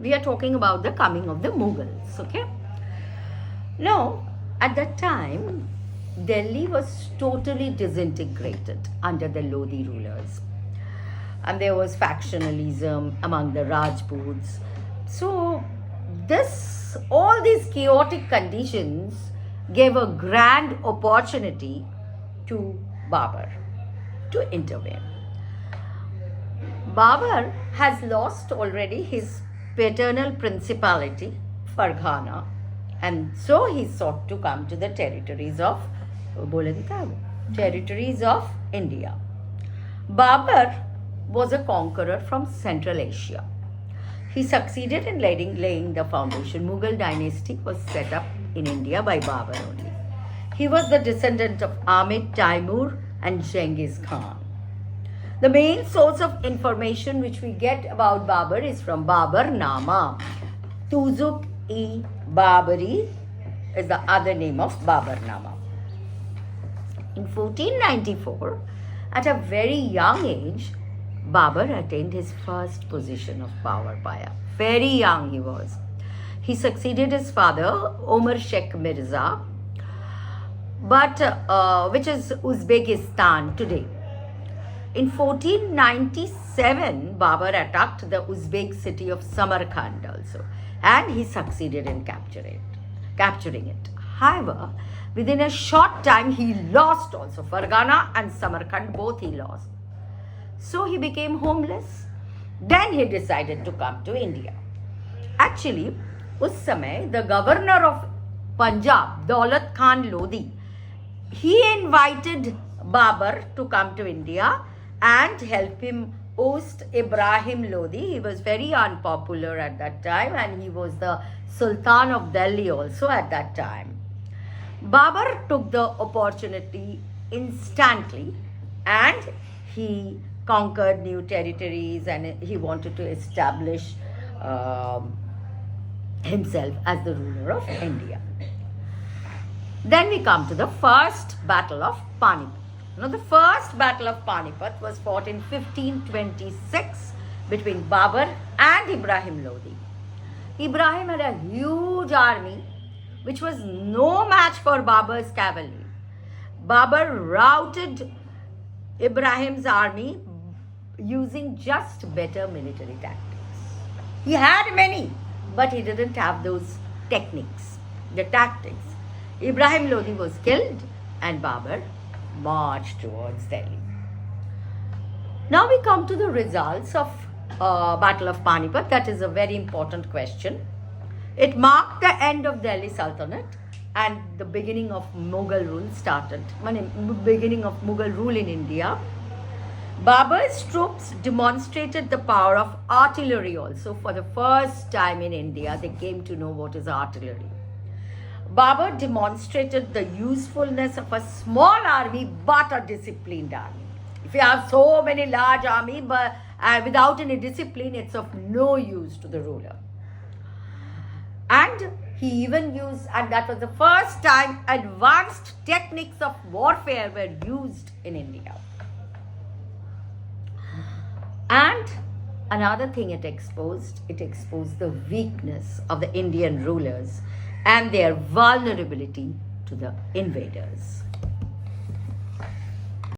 we are talking about the coming of the Mughals. Okay. Now, at that time, Delhi was totally disintegrated under the Lodi rulers, and there was factionalism among the Rajputs. So, all these chaotic conditions gave a grand opportunity to Babur to intervene. Babur has lost already his paternal principality, Farghana, and so he sought to come to the territories of India. Babur was a conqueror from Central Asia. He succeeded in laying the foundation. Mughal dynasty was set up in India by Babur only. He was the descendant of Ahmed, Taimur and Genghis Khan. The main source of information which we get about Babur is from Babar Nama. Tuzuk-e-Babari is the other name of Babar Nama. In 1494, at a very young age, Babur attained his first position of power. Very young he was. He succeeded his father, Omar Sheikh Mirza, which is Uzbekistan today. In 1497, Babur attacked the Uzbek city of Samarkand also, and he succeeded in capturing it. However, within a short time, he lost also. Farghana and Samarkand, both he lost. So he became homeless. Then he decided to come to India. Actually, us samay, the governor of Punjab, Daulat Khan Lodi, he invited Babur to come to India and help him oust Ibrahim Lodi. He was very unpopular at that time, and he was the Sultan of Delhi also at that time. Babur took the opportunity instantly, and he conquered new territories, and he wanted to establish himself as the ruler of India. Then we come to the first battle of Panipat. Now, the first battle of Panipat was fought in 1526 between Babur and Ibrahim Lodi. Ibrahim had a huge army which was no match for Babur's cavalry. Babur routed Ibrahim's army using just better military tactics. He had many, but he didn't have those techniques, the tactics. Ibrahim Lodi was killed and Babur marched towards Delhi. Now we come to the results of Battle of Panipat. That is a very important question. It marked the end of Delhi Sultanate and the beginning of Mughal rule in India. Babur's troops demonstrated the power of artillery also. For the first time in India, they came to know what is artillery. Babur demonstrated the usefulness of a small army but a disciplined army. If you have so many large army but without any discipline, it's of no use to the ruler. And he even used, and that was the first time advanced techniques of warfare were used in India. And another thing it exposed the weakness of the Indian rulers and their vulnerability to the invaders.